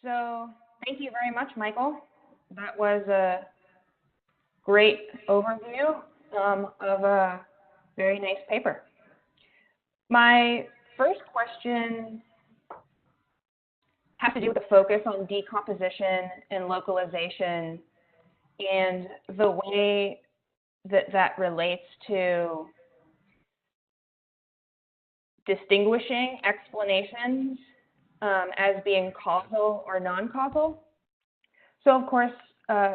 So thank you very much, Michael. That was a great overview of a very nice paper. My first question has to do with the focus on decomposition and localization and the way that that relates to distinguishing explanations as being causal or non-causal. So of course,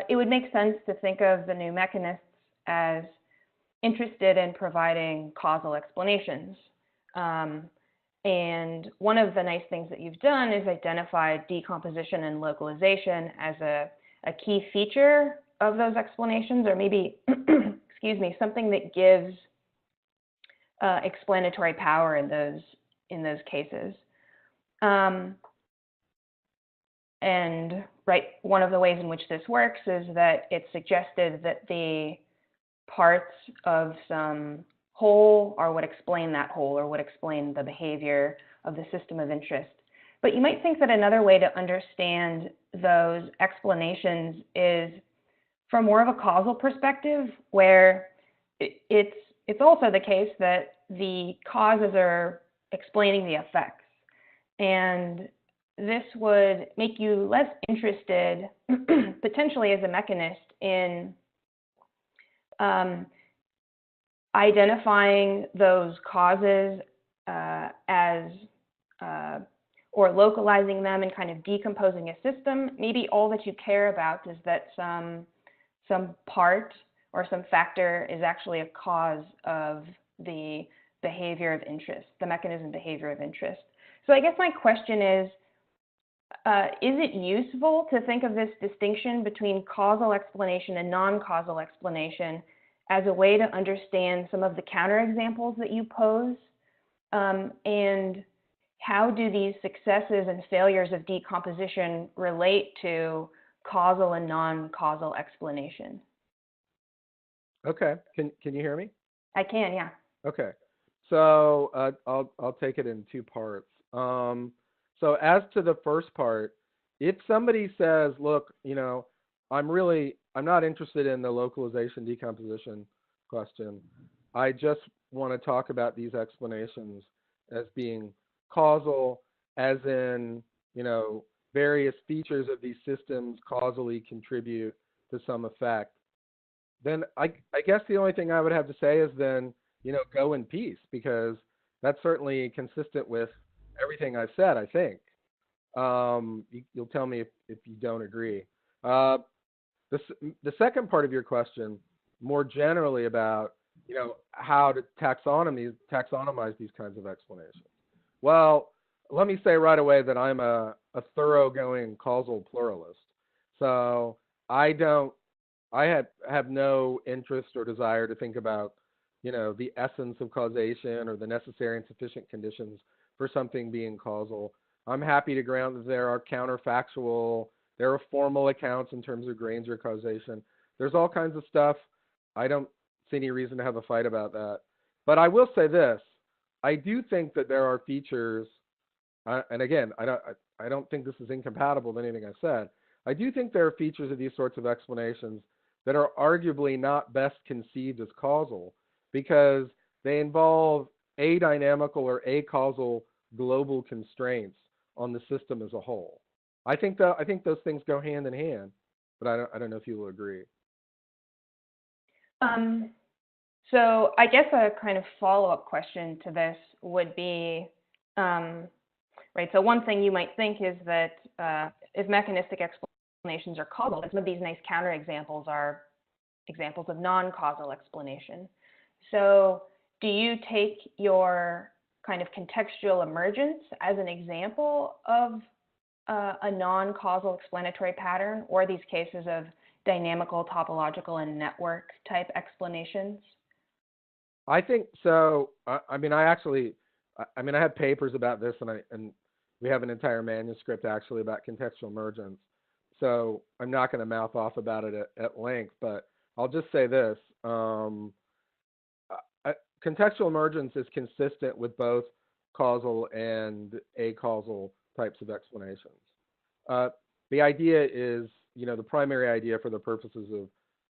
it would make sense to think of the new mechanists as interested in providing causal explanations. And one of the nice things that you've done is identified decomposition and localization as a key feature of those explanations, or maybe, excuse me, something that gives explanatory power in those cases. And right, one of the ways in which this works is that it's suggested that the parts of some whole are what explain that whole, or what explain the behavior of the system of interest. But you might think that another way to understand those explanations is from more of a causal perspective, where it's also the case that the causes are explaining the effects. And this would make you less interested, potentially as a mechanist, in identifying those causes or localizing them and kind of decomposing a system. Maybe all that you care about is that some part or some factor is actually a cause of the behavior of interest, the mechanism behavior of interest. So I guess my question is it useful to think of this distinction between causal explanation and non-causal explanation as a way to understand some of the counterexamples that you pose? And how do these successes and failures of decomposition relate to causal and non-causal explanation? Okay, can you hear me? I can, yeah. Okay, so I'll take it in two parts. So as to the first part, if somebody says, look, I'm not interested in the localization decomposition question. I just want to talk about these explanations as being causal, as in, various features of these systems causally contribute to some effect. Then I guess the only thing I would have to say is then, go in peace, because that's certainly consistent with everything I've said, I think. You'll tell me if you don't agree. The second part of your question, more generally about, how to taxonomize these kinds of explanations. Well, let me say right away that I'm a thoroughgoing causal pluralist. So I have no interest or desire to think about, the essence of causation or the necessary and sufficient conditions for something being causal. I'm happy to grant that there are counterfactual, there are formal accounts in terms of Granger causation. There's all kinds of stuff. I don't see any reason to have a fight about that. But I will say this: I do think that there are features, and again, I don't think this is incompatible with anything I said. I do think there are features of these sorts of explanations that are arguably not best conceived as causal, because they involve adynamical or acausal global constraints on the system as a whole. I think those things go hand in hand, but I don't know if you will agree. So I guess a kind of follow-up question to this would be, right, so one thing you might think is that if mechanistic explanations are causal, some of these nice counterexamples are examples of non-causal explanation. So do you take your kind of contextual emergence as an example of a non-causal explanatory pattern, or these cases of dynamical, topological, and network type explanations? I think so. I have papers about this, and we have an entire manuscript actually about contextual emergence. So I'm not going to mouth off about it at length, but I'll just say this. Contextual emergence is consistent with both causal and acausal types of explanations. the idea is, the primary idea for the purposes of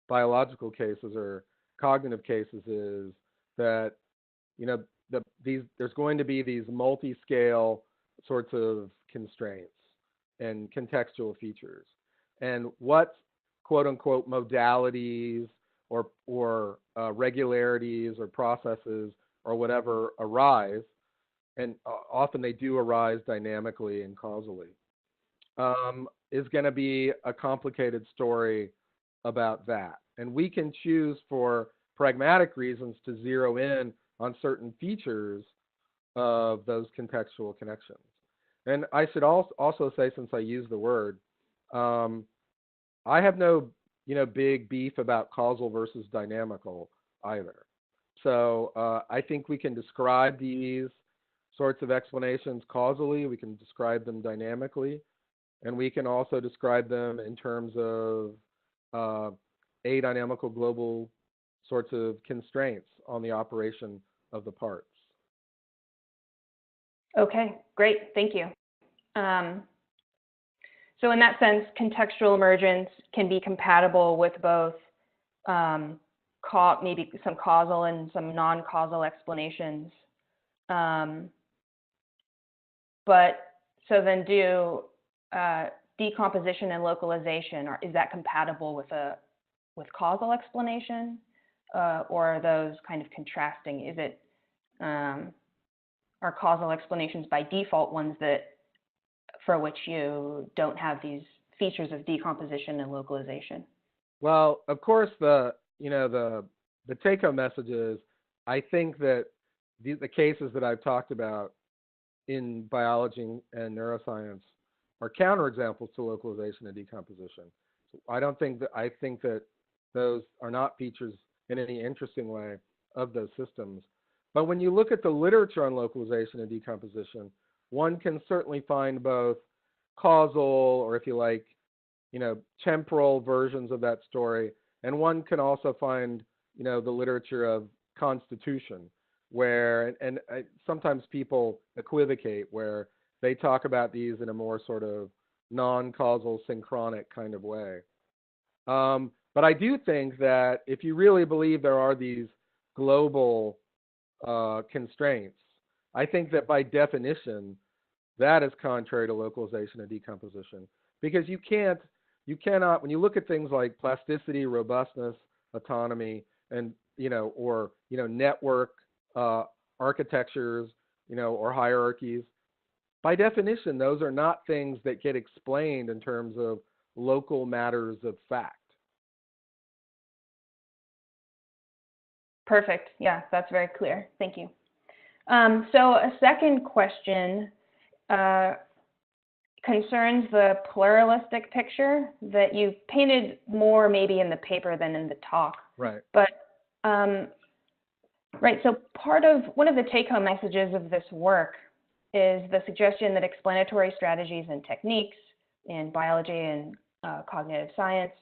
biological cases or cognitive cases is that, there's going to be these multi-scale sorts of constraints and contextual features, and what quote unquote modalities or regularities or processes or whatever arise, and often they do arise dynamically and causally, is going to be a complicated story about that. And we can choose for pragmatic reasons to zero in on certain features of those contextual connections. And I should also say, since I use the word, I have no, big beef about causal versus dynamical either. So I think we can describe these sorts of explanations causally, we can describe them dynamically, and we can also describe them in terms of adynamical global sorts of constraints on the operation of the parts. Okay, great, thank you. So in that sense, contextual emergence can be compatible with both maybe some causal and some non-causal explanations. But so then decomposition and localization, is that compatible with causal explanation? Or are those kind of contrasting? Is it, are causal explanations by default ones for which you don't have these features of decomposition and localization? Well, of course, the take-home message is, I think that the cases that I've talked about in biology and neuroscience are counterexamples to localization and decomposition. So I think that those are not features in any interesting way of those systems. But when you look at the literature on localization and decomposition, one can certainly find both causal, or if you like, temporal versions of that story, and one can also find, the literature of constitution, where, and sometimes people equivocate, where they talk about these in a more sort of non-causal, synchronic kind of way. But I do think that if you really believe there are these global constraints, I think that by definition, that is contrary to localization and decomposition, because you cannot, when you look at things like plasticity, robustness, autonomy, and network architectures, or hierarchies, by definition, those are not things that get explained in terms of local matters of fact. Perfect. Yeah, that's very clear. Thank you. So a second question concerns the pluralistic picture that you painted more maybe in the paper than in the talk. Right. But right, so one of the take-home messages of this work is the suggestion that explanatory strategies and techniques in biology and cognitive science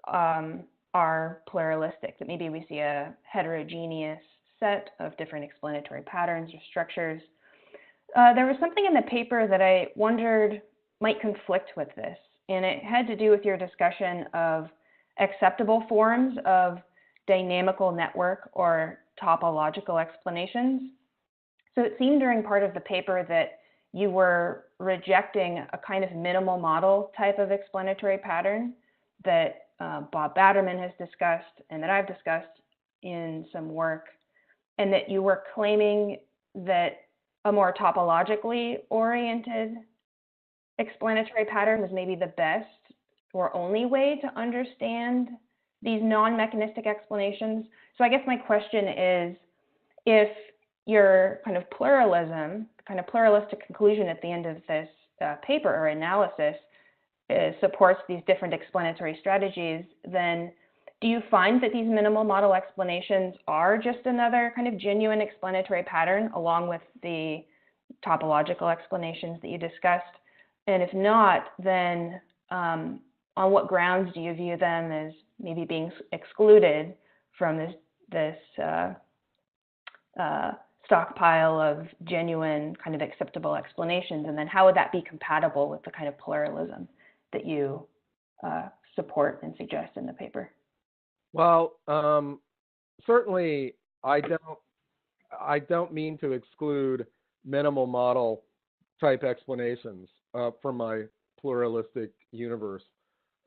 are pluralistic, that maybe we see a heterogeneous set of different explanatory patterns or structures. There was something in the paper that I wondered might conflict with this, and it had to do with your discussion of acceptable forms of dynamical network or topological explanations. So it seemed during part of the paper that you were rejecting a kind of minimal model type of explanatory pattern that Bob Batterman has discussed and that I've discussed in some work, and that you were claiming that a more topologically oriented explanatory pattern was maybe the best or only way to understand these non-mechanistic explanations. So I guess my question is, if your kind of pluralism, kind of pluralistic conclusion at the end of this paper or analysis supports these different explanatory strategies, then do you find that these minimal model explanations are just another kind of genuine explanatory pattern along with the topological explanations that you discussed? And if not, then on what grounds do you view them as maybe being excluded from this stockpile of genuine kind of acceptable explanations? And then how would that be compatible with the kind of pluralism that you support and suggest in the paper? Well, certainly I don't mean to exclude minimal model type explanations from my pluralistic universe.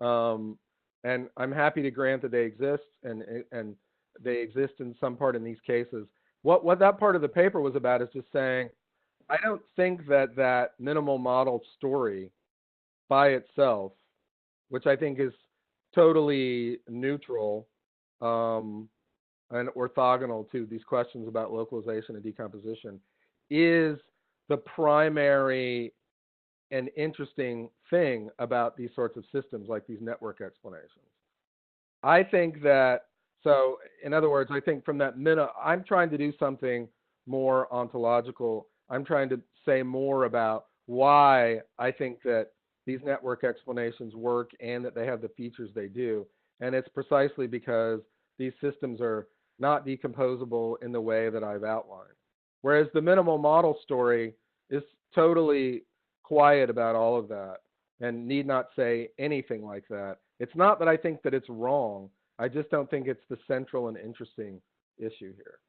Um, and I'm happy to grant that they exist, and they exist in some part in these cases. What that part of the paper was about is just saying I don't think that that minimal model story by itself, which I think is totally neutral um, and orthogonal to these questions about localization and decomposition, is the primary and interesting thing about these sorts of systems like these network explanations. I think that, so in other words, I think from that I'm trying to do something more ontological. I'm trying to say more about why I think that these network explanations work and that they have the features they do. And it's precisely because these systems are not decomposable in the way that I've outlined. Whereas the minimal model story is totally quiet about all of that and need not say anything like that. It's not that I think that it's wrong. I just don't think it's the central and interesting issue here.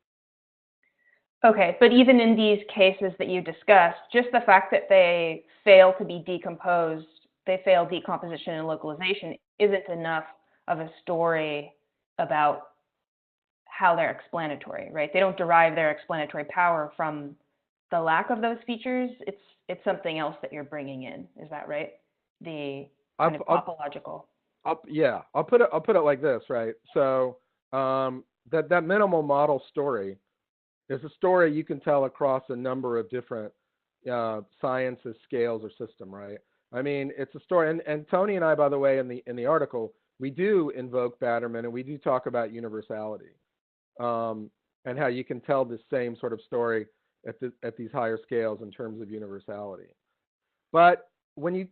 Okay, but even in these cases that you discussed, just the fact that they fail to be decomposed, they fail decomposition and localization, isn't enough of a story about how they're explanatory, right? They don't derive their explanatory power from the lack of those features. It's something else that you're bringing in. Is that right? The kind of topological. I'll put it like this, right? So that minimal model story is a story you can tell across a number of different sciences, scales, or system, right? I mean, it's a story, and Tony and I, by the way, in the article, we do invoke Batterman, and we do talk about universality, and how you can tell the same sort of story at these higher scales in terms of universality. But when you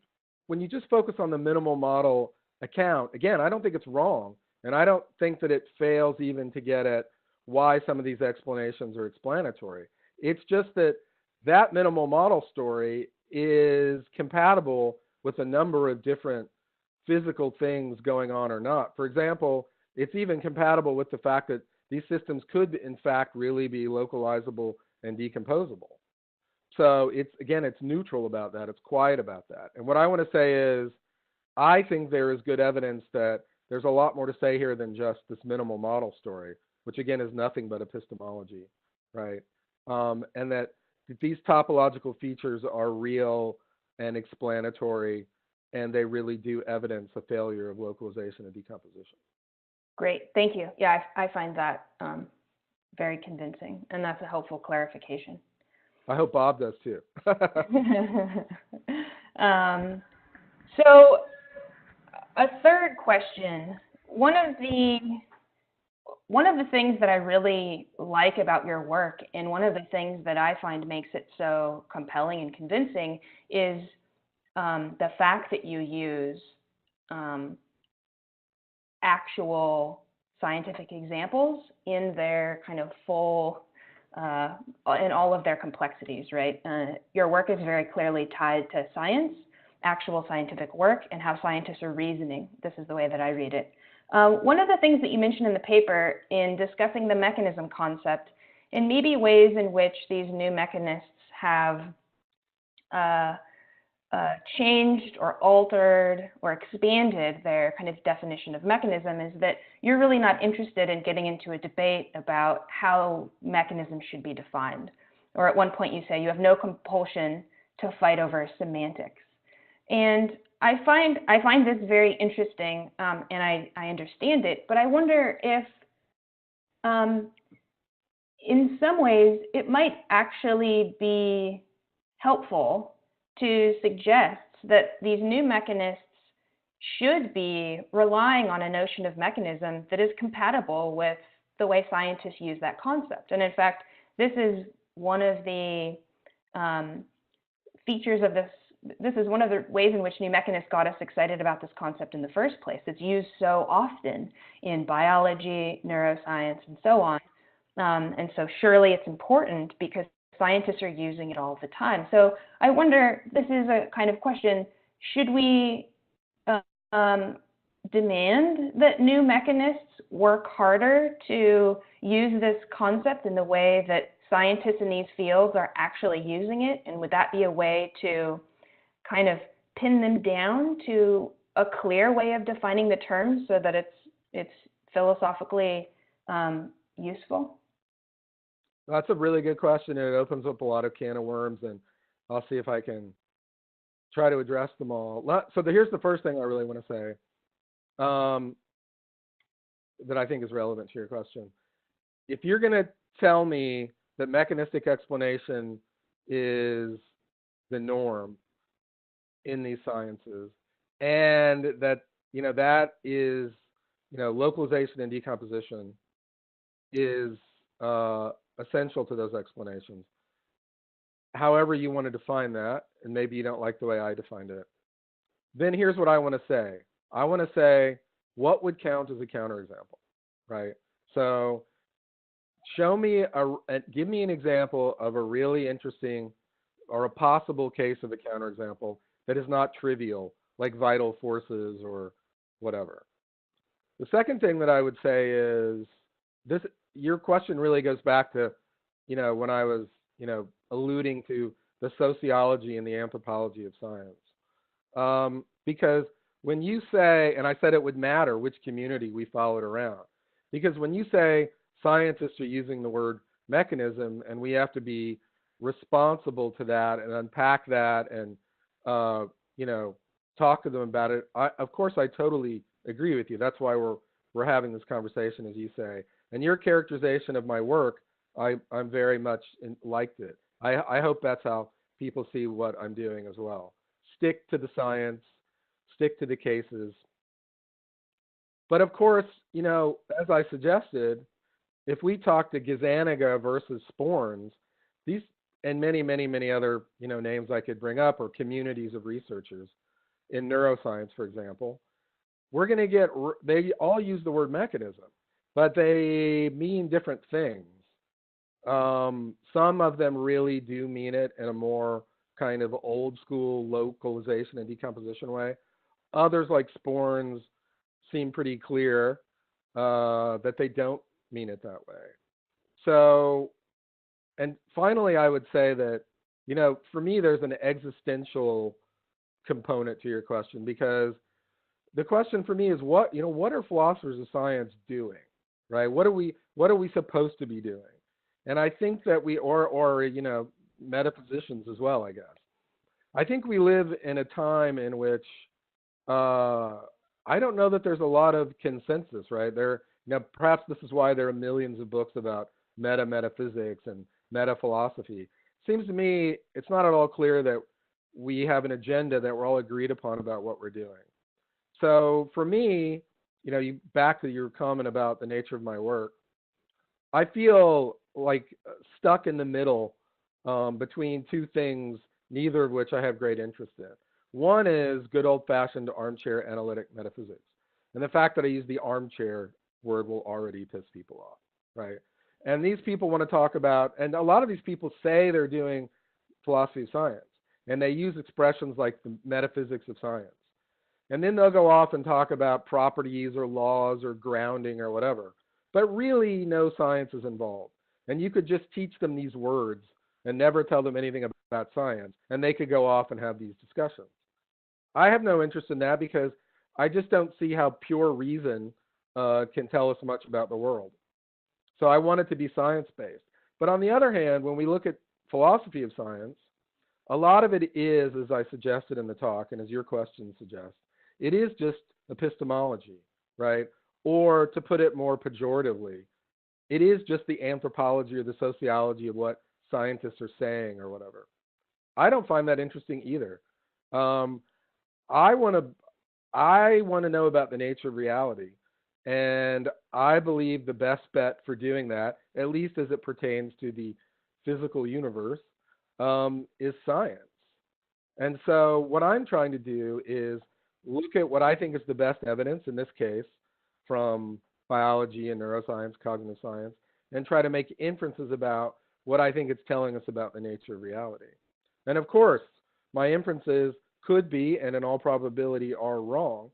just focus on the minimal model account, again, I don't think it's wrong, and I don't think that it fails even to get at why some of these explanations are explanatory. It's just that that minimal model story is compatible with a number of different physical things going on or not. For example, it's even compatible with the fact that these systems could, in fact, really be localizable and decomposable. So it's neutral about that. It's quiet about that. And what I want to say is, I think there is good evidence that there's a lot more to say here than just this minimal model story, which again is nothing but epistemology, right? And that these topological features are real and explanatory, and they really do evidence a failure of localization and decomposition. Great, thank you. Yeah, I find that very convincing, and that's a helpful clarification. I hope Bob does too. So a third question, one of the things that I really like about your work, and one of the things that I find makes it so compelling and convincing, is the fact that you use actual scientific examples in their kind of full, in all of their complexities, right? Your work is very clearly tied to science, actual scientific work, and how scientists are reasoning. This is the way that I read it. One of the things that you mentioned in the paper in discussing the mechanism concept, and maybe ways in which these new mechanists have changed or altered or expanded their kind of definition of mechanism, is that you're really not interested in getting into a debate about how mechanisms should be defined. Or at one point you say you have no compulsion to fight over semantics. And I find this very interesting, and I understand it, but I wonder if in some ways it might actually be helpful to suggest that these new mechanists should be relying on a notion of mechanism that is compatible with the way scientists use that concept. And in fact, this is one of the features of this. This is one of the ways in which new mechanists got us excited about this concept in the first place. It's used so often in biology, neuroscience, and so on. And so surely it's important because scientists are using it all the time. So I wonder, this is a kind of question, should we demand that new mechanists work harder to use this concept in the way that scientists in these fields are actually using it? And would that be a way to kind of pin them down to a clear way of defining the terms so that it's philosophically useful? That's a really good question, and it opens up a lot of can of worms, and I'll see if I can try to address them all. So here's the first thing I really want to say that I think is relevant to your question. If you're going to tell me that mechanistic explanation is the norm in these sciences, and that that is localization and decomposition is essential to those explanations. However you want to define that, and maybe you don't like the way I defined it, then here's what I want to say. I want to say what would count as a counterexample, right? So show me give me an example of a really interesting or a possible case of a counterexample that is not trivial, like vital forces or whatever. The second thing that I would say is this: your question really goes back to, when I was, alluding to the sociology and the anthropology of science. Because when you say, and I said it would matter which community we followed around, because when you say scientists are using the word mechanism and we have to be responsible to that and unpack that and, talk to them about it, of course, I totally agree with you. That's why we're having this conversation, as you say. And your characterization of my work, I'm very much liked it. I hope that's how people see what I'm doing as well. Stick to the science, stick to the cases. But of course, as I suggested, if we talk to Gizaniga versus Sporns, these and many, many, many other names I could bring up, or communities of researchers in neuroscience, for example, we're going to get, they all use the word mechanism, but they mean different things. Some of them really do mean it in a more kind of old school localization and decomposition way. Others, like Sporns, seem pretty clear that they don't mean it that way. So, and finally, I would say that, for me, there's an existential component to your question, because the question for me is what are philosophers of science doing, right? What are we supposed to be doing? And I think that or metaphysicians as well, I guess. I think we live in a time in which I don't know that there's a lot of consensus, right? Perhaps this is why there are millions of books about metaphysics and meta-philosophy. Seems to me it's not at all clear that we have an agenda that we're all agreed upon about what we're doing. So for me, back to your comment about the nature of my work, I feel like stuck in the middle between two things, neither of which I have great interest in. One is good old-fashioned armchair analytic metaphysics. And the fact that I use the armchair word will already piss people off, right? And these people want to talk about, and a lot of these people say they're doing philosophy of science, and they use expressions like the metaphysics of science. And then they'll go off and talk about properties or laws or grounding or whatever. But really, no science is involved. And you could just teach them these words and never tell them anything about science, and they could go off and have these discussions. I have no interest in that because I just don't see how pure reason can tell us much about the world. So I want it to be science-based. But on the other hand, when we look at philosophy of science, a lot of it is, as I suggested in the talk, and as your question suggests, it is just epistemology, right? Or to put it more pejoratively, it is just the anthropology or the sociology of what scientists are saying or whatever. I don't find that interesting either. I want to know about the nature of reality. And I believe the best bet for doing that, at least as it pertains to the physical universe, is science. And so what I'm trying to do is look at what I think is the best evidence, in this case, from biology and neuroscience, cognitive science, and try to make inferences about what I think it's telling us about the nature of reality. And of course, my inferences could be, and in all probability are wrong,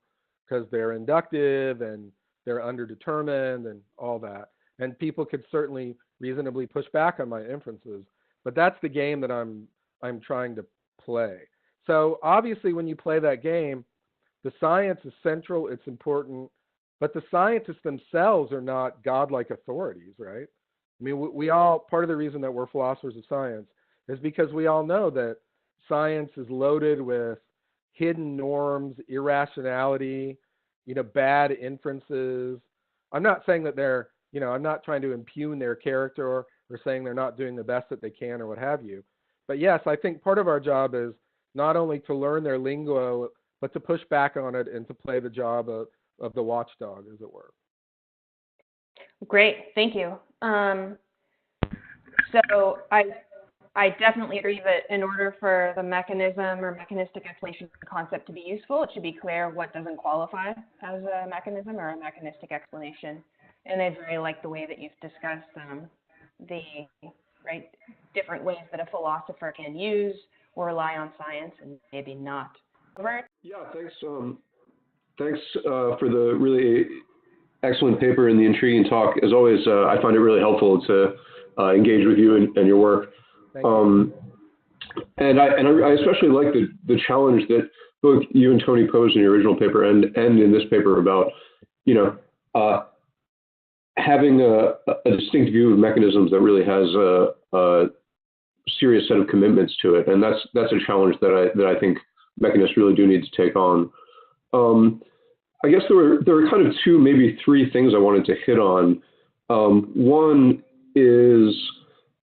because they're inductive and they're underdetermined and all that. And people could certainly reasonably push back on my inferences, but that's the game that I'm trying to play. So obviously, when you play that game, the science is central, it's important, but the scientists themselves are not godlike authorities, right? I mean, we all, part of the reason that we're philosophers of science is because we all know that science is loaded with hidden norms, irrationality, bad inferences. I'm not saying that they're, I'm not trying to impugn their character or saying they're not doing the best that they can or what have you. But yes, I think part of our job is not only to learn their lingo, but to push back on it and to play the job of the watchdog, as it were. Great, thank you. So I definitely agree that in order for the mechanism or mechanistic explanation concept to be useful, it should be clear what doesn't qualify as a mechanism or a mechanistic explanation. And I very like the way that you've discussed the different ways that a philosopher can use or rely on science and maybe not. Yeah, thanks. Thanks for the really excellent paper and the intriguing talk. As always, I find it really helpful to engage with you and your work. And I especially like the challenge that both you and Tony posed in your original paper and in this paper about, having a distinct view of mechanisms that really has a serious set of commitments to it. And that's a challenge that I think mechanists really do need to take on. I guess there were kind of two, maybe three things I wanted to hit on. One is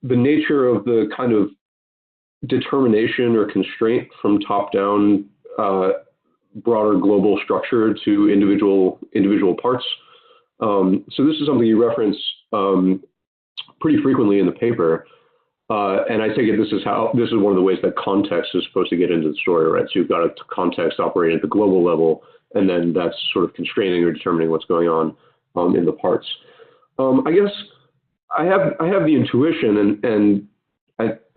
the nature of the kind of determination or constraint from top-down broader global structure to individual parts. So this is something you reference pretty frequently in the paper. And I take it this is one of the ways that context is supposed to get into the story, right? So you've got a context operating at the global level, and then that's sort of constraining or determining what's going on in the parts. I guess I have the intuition, and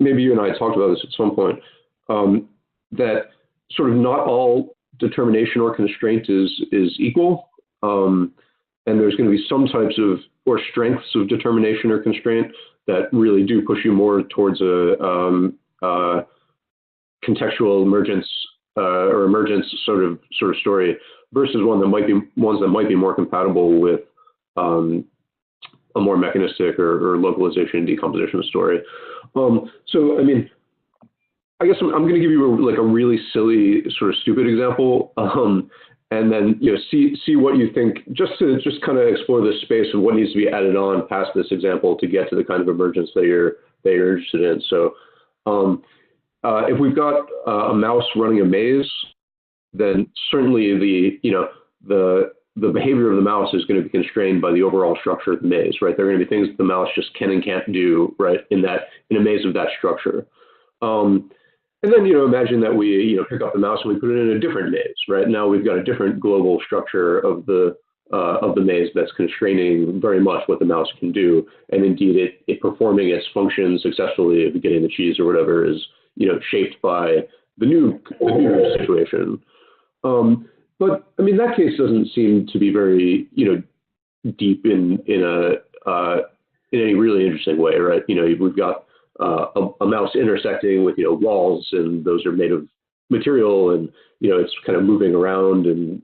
maybe you and I talked about this at some point, that sort of not all determination or constraint is equal. And there's going to be some types of, or strengths of determination or constraint that really do push you more towards a contextual emergence or emergence sort of story versus ones that might be more compatible with a more mechanistic or localization and decomposition story. So I mean, I guess I'm going to give you a really silly sort of stupid example, and then see what you think, just kind of explore the space of what needs to be added on past this example to get to the kind of emergence that you're interested in. So if we've got a mouse running a maze, then certainly the behavior of the mouse is going to be constrained by the overall structure of the maze, right? There are going to be things that the mouse just can and can't do, right, in a maze of that structure. And then, imagine that we, pick up the mouse and we put it in a different maze, right? Now we've got a different global structure of the maze that's constraining very much what the mouse can do. And indeed, it performing its function successfully of getting the cheese or whatever is, shaped by the new situation. But I mean, that case doesn't seem to be very, deep in any really interesting way, right? We've got a mouse intersecting with walls, and those are made of material, and it's kind of moving around, and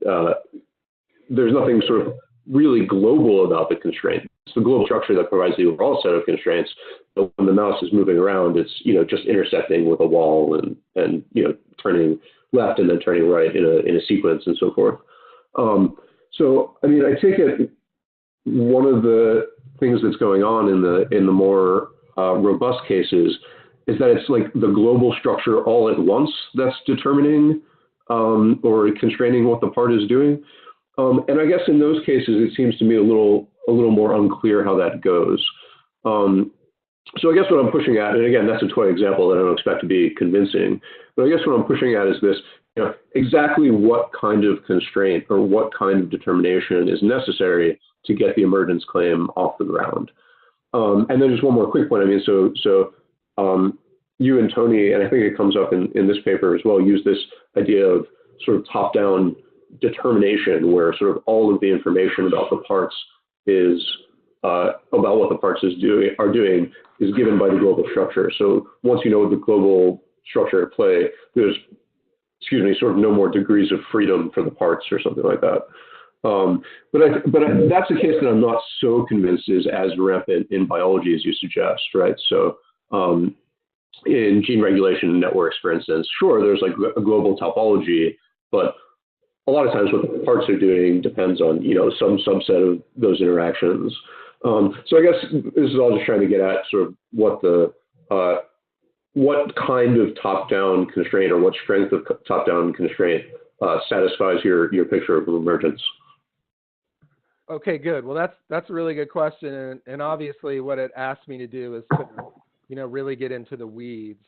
there's nothing sort of really global about the constraint. It's the global structure that provides the overall set of constraints. But when the mouse is moving around, it's just intersecting with a wall and turning left and then turning right in a sequence and so forth. So I mean, I take it one of the things that's going on in the more robust cases is that it's like the global structure all at once that's determining or constraining what the part is doing. And I guess in those cases, it seems to me a little more unclear how that goes. So I guess what I'm pushing at, and again, that's a toy example that I don't expect to be convincing, but I guess what I'm pushing at is this, exactly what kind of constraint or what kind of determination is necessary to get the emergence claim off the ground. And then just one more quick point. I mean, so you and Tony, and I think it comes up in this paper as well, use this idea of sort of top-down determination where sort of all of the information about the parts is about what the parts are doing is given by the global structure. So once you know the global structure at play, there's, sort of no more degrees of freedom for the parts or something like that. That's a case that I'm not so convinced is as rampant in biology as you suggest, right? So in gene regulation networks, for instance, sure, there's like a global topology, but a lot of times what the parts are doing depends on, some subset of those interactions. So I guess this is all just trying to get at sort of what kind of top-down constraint or what strength of top-down constraint satisfies your picture of emergence. Okay, good. Well, that's a really good question, and obviously what it asked me to do is to, really get into the weeds.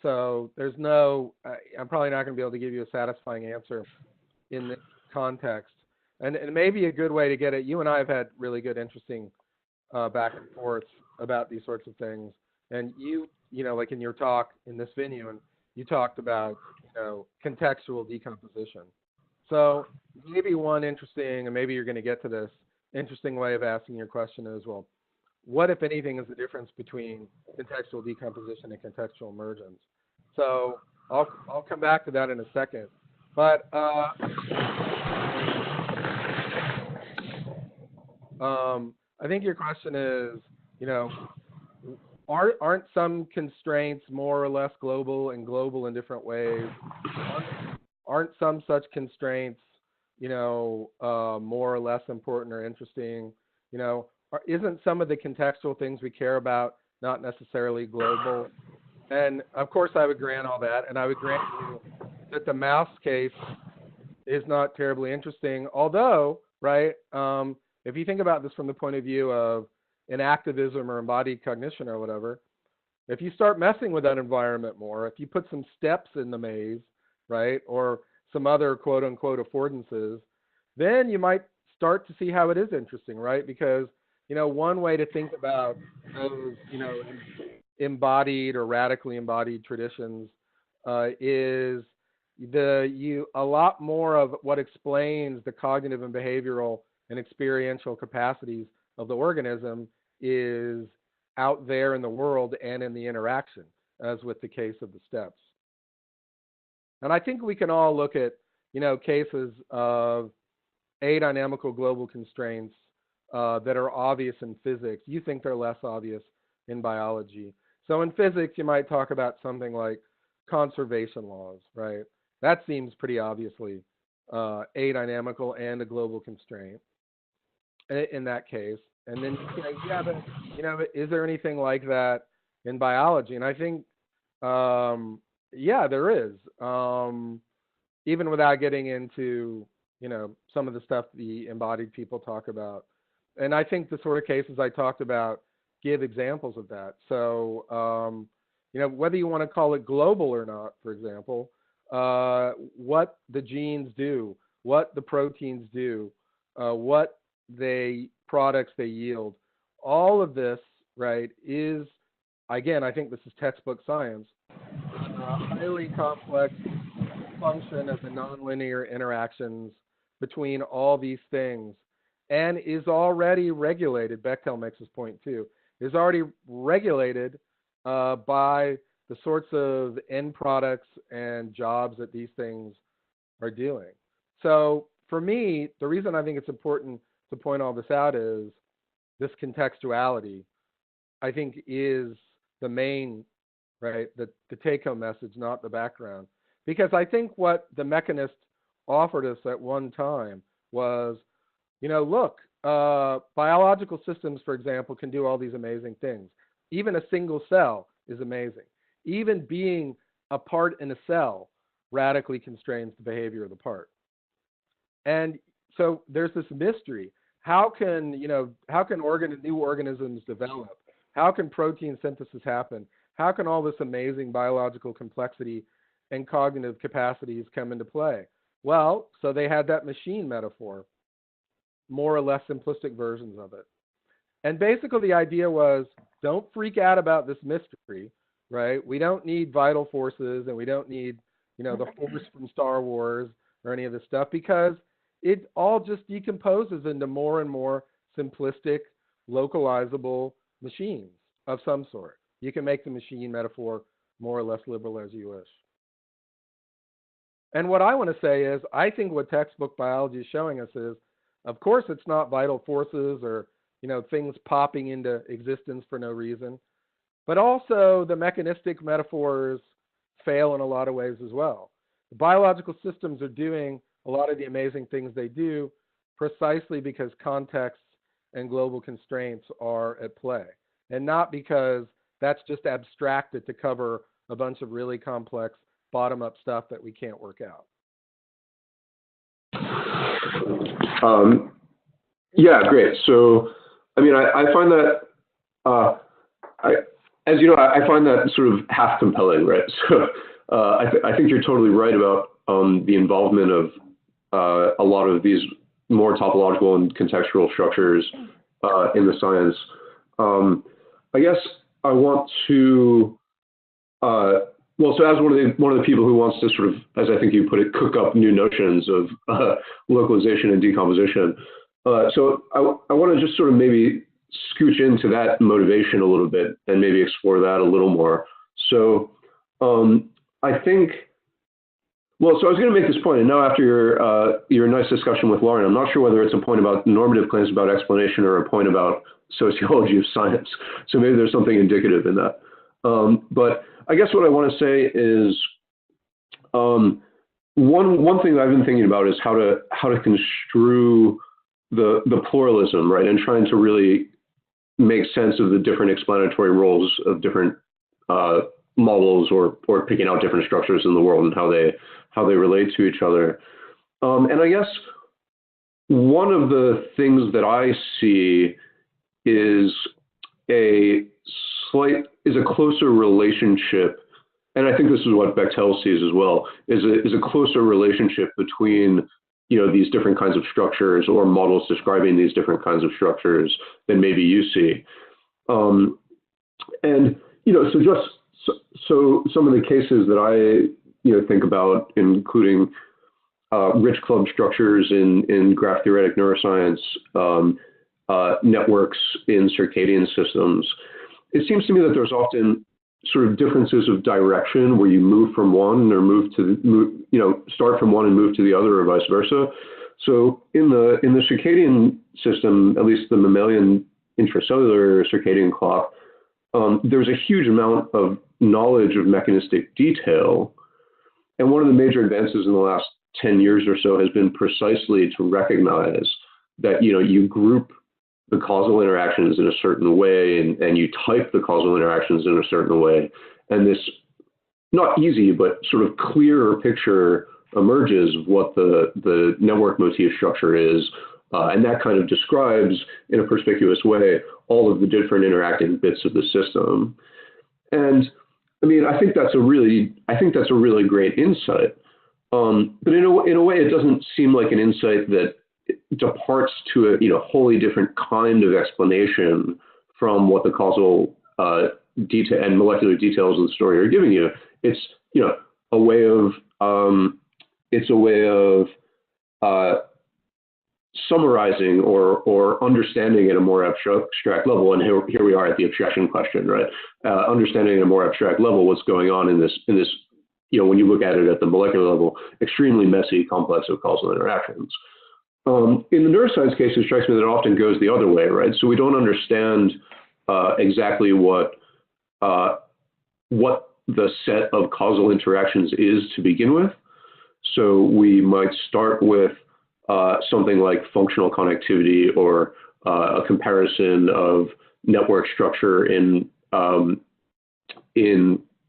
So there's I'm probably not going to be able to give you a satisfying answer in this context. And it may be a good way to get it. You and I have had really good, interesting back and forth about these sorts of things. And like in your talk in this venue, and you talked about, contextual decomposition. So maybe one interesting, and maybe you're going to get to this, interesting way of asking your question is, well, what, if anything, is the difference between contextual decomposition and contextual emergence? So I'll come back to that in a second. But I think your question is, aren't some constraints more or less global and global in different ways? Aren't some such constraints, more or less important or interesting? Isn't some of the contextual things we care about not necessarily global? And of course, I would grant all that, and I would grant you that the mouse case is not terribly interesting. Although, right, if you think about this from the point of view of inactivism or embodied cognition or whatever, if you start messing with that environment more, if you put some steps in the maze, right, or some other quote unquote affordances, then you might start to see how it is interesting, right? Because, one way to think about those, embodied or radically embodied traditions is a lot more of what explains the cognitive and behavioral and experiential capacities of the organism is out there in the world and in the interaction, as with the case of the steps. And I think we can all look at, cases of adynamical global constraints that are obvious in physics. You think they're less obvious in biology. So in physics, you might talk about something like conservation laws, right? That seems pretty obviously adynamical and a global constraint in that case. And then you think, yeah, but is there anything like that in biology? And I think, yeah, there is. Even without getting into, some of the stuff the embodied people talk about. And I think the sort of cases I talked about give examples of that. So, whether you want to call it global or not, for example, what the genes do, what the proteins do, what products they yield, all of this, right, is, again, I think this is textbook science, a highly complex function of the nonlinear interactions between all these things, and is already regulated, Bechtel makes this point too, is already regulated by the sorts of end products and jobs that these things are doing. So for me, the reason I think it's important to point all this out is this contextuality, I think, is the main, right, the take-home message, not the background. Because I think what the mechanists offered us at one time was, look, biological systems, for example, can do all these amazing things. Even a single cell is amazing. Even being a part in a cell radically constrains the behavior of the part. And so there's this mystery. How can new organisms develop? How can protein synthesis happen? How can all this amazing biological complexity and cognitive capacities come into play? Well, so they had that machine metaphor, more or less simplistic versions of it. And basically the idea was, don't freak out about this mystery, right? We don't need vital forces, and we don't need, the Force from Star Wars. or any of this stuff because it all just decomposes into more and more simplistic, localizable machines of some sort. You can make the machine metaphor more or less liberal as you wish. And what I want to say is, I think what textbook biology is showing us is, of course, it's not vital forces or, things popping into existence for no reason, but also the mechanistic metaphors fail in a lot of ways as well. The biological systems are doing a lot of the amazing things they do precisely because contexts and global constraints are at play, and not because that's just abstracted to cover a bunch of really complex bottom-up stuff that we can't work out. Yeah, great. So, I mean, I find that, as you know, I find that sort of half compelling, right? So, I think you're totally right about the involvement of a lot of these more topological and contextual structures in the science. I guess I want to, so as one of the people who wants to sort of, as I think you put it, cook up new notions of localization and decomposition. So I want to just sort of maybe scooch into that motivation a little bit and maybe explore that a little more. So I think, so I was going to make this point, and now after your nice discussion with Lauren, I'm not sure whether it's a point about normative claims about explanation or a point about sociology of science. So maybe there's something indicative in that. But I guess what I want to say is one thing that I've been thinking about is how to construe the pluralism, right, and trying to really make sense of the different explanatory roles of different models or picking out different structures in the world and how they relate to each other. And I guess one of the things that I see is a closer relationship, and I think this is what Bechtel sees as well, is a closer relationship between these different kinds of structures or models describing these different kinds of structures than maybe you see. And so some of the cases that I think about, including rich club structures in graph theoretic neuroscience, networks in circadian systems, it seems to me that there's often sort of differences of direction where you move from one or start from one and move to the other or vice versa. So in the circadian system, at least the mammalian intracellular circadian clock, there's a huge amount of knowledge of mechanistic detail. And one of the major advances in the last 10 years or so has been precisely to recognize that, you group the causal interactions in a certain way and you type the causal interactions in a certain way. And this not easy, but sort of clearer picture emerges of what the network motif structure is. And that kind of describes in a perspicuous way all of the different interacting bits of the system. And I mean, I think that's a really great insight. But in a way, it doesn't seem like an insight that departs to a wholly different kind of explanation from what the causal detail and molecular details of the story are giving you. It's a way of summarizing or understanding at a more abstract level. And here we are at the abstraction question, right? Understanding at a more abstract level what's going on in this when you look at it at the molecular level, extremely messy complex of causal interactions. In the neuroscience case, it strikes me that it often goes the other way, right? So we don't understand exactly what the set of causal interactions is to begin with. So we might start with something like functional connectivity or a comparison of network structure in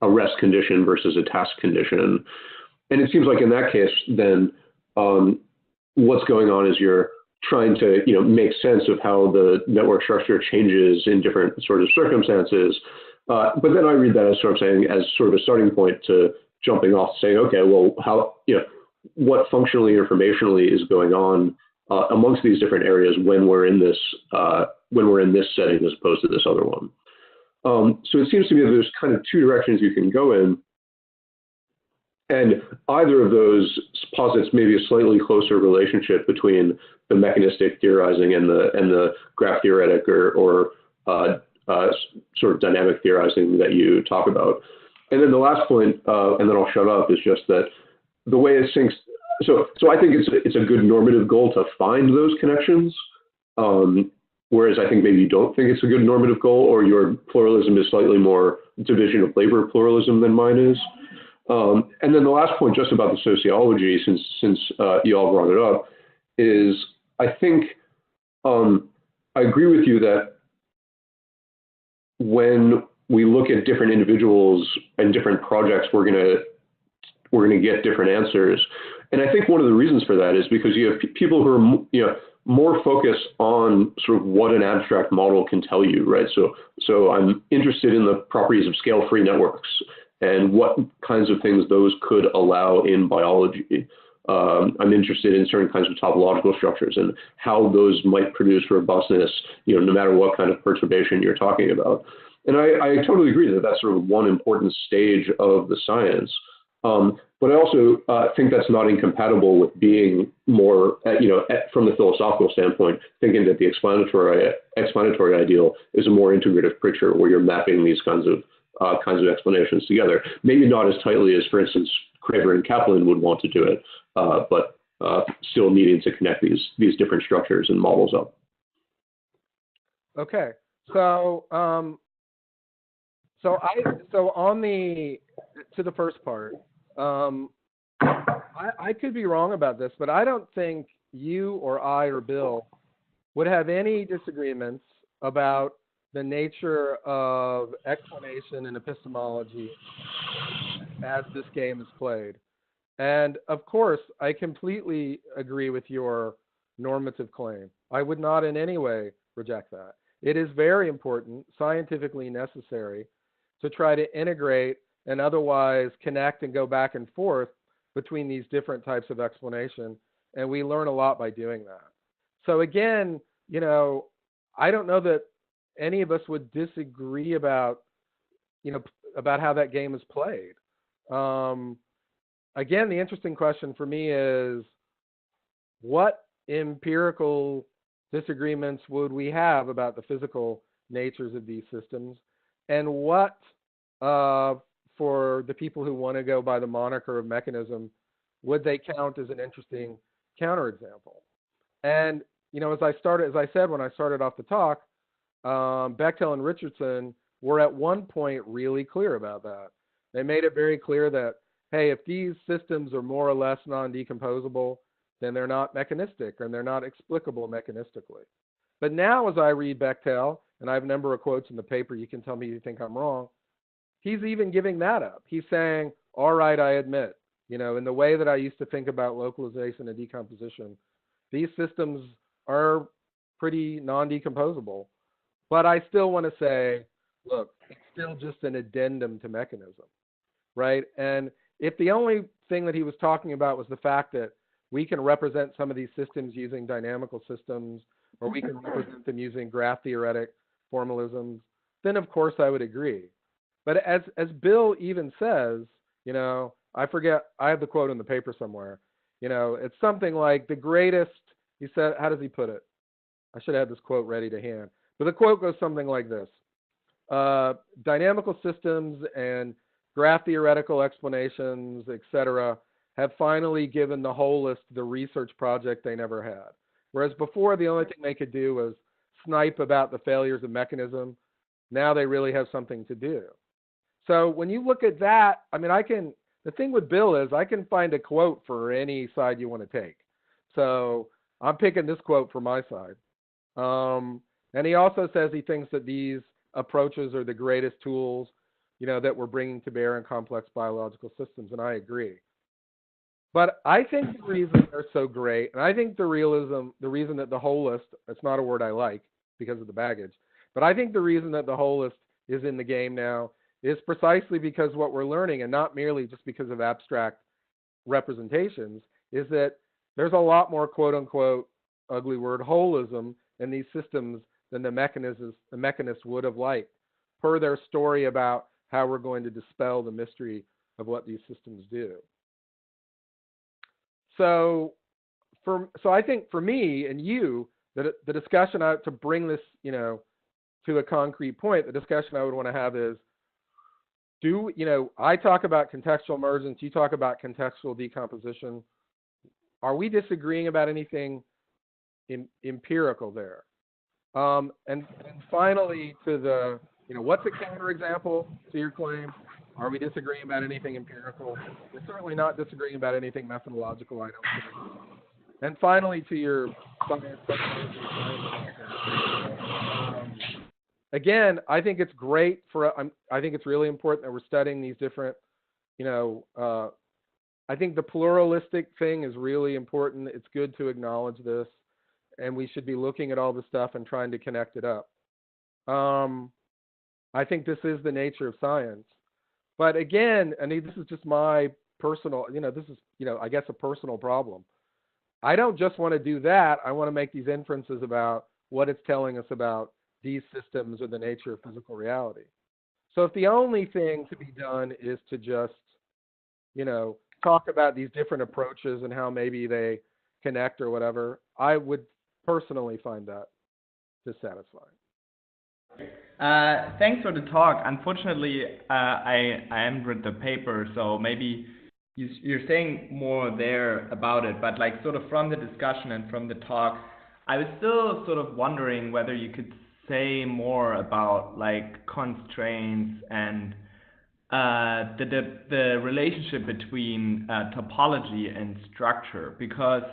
a rest condition versus a task condition. And it seems like in that case, then what's going on is you're trying to make sense of how the network structure changes in different sort of circumstances. But then I read that as sort of saying, as sort of a starting point to jumping off, saying, okay, well, how what functionally, informationally is going on amongst these different areas when we're in this setting as opposed to this other one. So it seems to me that there's kind of two directions you can go in. And either of those posits maybe a slightly closer relationship between the mechanistic theorizing and the graph theoretic or sort of dynamic theorizing that you talk about. And then the last point, and then I'll shut up, is just that the way it syncs. So I think it's a good normative goal to find those connections. Whereas I think maybe you don't think it's a good normative goal, or your pluralism is slightly more division of labor pluralism than mine is. And then the last point, just about the sociology, since you all brought it up, is I think I agree with you that when we look at different individuals and different projects, we're gonna get different answers. And I think one of the reasons for that is because you have people who are more focused on sort of what an abstract model can tell you, right? So I'm interested in the properties of scale-free networks and what kinds of things those could allow in biology. I'm interested in certain kinds of topological structures and how those might produce robustness, no matter what kind of perturbation you're talking about. And I totally agree that that's sort of one important stage of the science. But I also think that's not incompatible with being more, from the philosophical standpoint, thinking that the explanatory ideal is a more integrative picture where you're mapping these kinds of explanations together. Maybe not as tightly as, for instance, Craver and Kaplan would want to do it, but still needing to connect these different structures and models up. Okay, so on the first part, I could be wrong about this, but I don't think you or I or Bill would have any disagreements about the nature of explanation and epistemology as this game is played. And of course, I completely agree with your normative claim. I would not in any way reject that. It is very important, scientifically necessary, to try to integrate and otherwise connect and go back and forth between these different types of explanation. And we learn a lot by doing that. So again, I don't know that any of us would disagree about how that game is played. Again, the interesting question for me is, what empirical disagreements would we have about the physical natures of these systems, and what, for the people who want to go by the moniker of mechanism, would they count as an interesting counterexample? And as I said when I started off the talk, Bechtel and Richardson were at one point really clear about that. They made it very clear that, hey, if these systems are more or less non-decomposable, then they're not mechanistic and they're not explicable mechanistically. But now as I read Bechtel, and I have a number of quotes in the paper, you can tell me you think I'm wrong, he's even giving that up. He's saying, all right, I admit, in the way that I used to think about localization and decomposition, these systems are pretty non-decomposable. But I still want to say, look, it's still just an addendum to mechanism, right? And if the only thing that he was talking about was the fact that we can represent some of these systems using dynamical systems, or we can represent them using graph theoretic formalisms, then of course I would agree. But as Bill even says, I forget, I have the quote in the paper somewhere, it's something like the greatest, he said, how does he put it? I should have this quote ready to hand. But the quote goes something like this. Dynamical systems and graph theoretical explanations, etc., have finally given the holist the research project they never had. Whereas before, the only thing they could do was snipe about the failures of mechanism. Now they really have something to do. So when you look at that, the thing with Bill is I can find a quote for any side you want to take. So I'm picking this quote for my side. And he also says he thinks that these approaches are the greatest tools, that we're bringing to bear in complex biological systems, and I agree. But I think the reason they're so great, and I think the reason that the holist, it's not a word I like because of the baggage, but I think the reason that the holist is in the game now is precisely because what we're learning, and not merely just because of abstract representations, is that there's a lot more quote-unquote, ugly word, holism in these systems than the mechanists would have liked, per their story about how we're going to dispel the mystery of what these systems do. So so I think for me and you, the discussion to bring this, to a concrete point, the discussion I would want to have is, I talk about contextual emergence, you talk about contextual decomposition. Are we disagreeing about anything empirical there? And finally, to the, what's a counterexample to your claim? Are we disagreeing about anything empirical? We're certainly not disagreeing about anything methodological, I don't think. And finally, to your science, again, I think it's great I think it's really important that we're studying these different, I think the pluralistic thing is really important. It's good to acknowledge this, and we should be looking at all the stuff and trying to connect it up. I think this is the nature of science. But again, I mean, this is just my personal, this is, I guess a personal problem. I don't just want to do that. I want to make these inferences about what it's telling us about these systems or the nature of physical reality. So if the only thing to be done is to just, talk about these different approaches and how maybe they connect or whatever, I would personally find that dissatisfying. Thanks for the talk. Unfortunately, I haven't read the paper, so maybe you're saying more there about it. But like sort of from the discussion and from the talk, I was still sort of wondering whether you could say more about like constraints and the relationship between topology and structure, because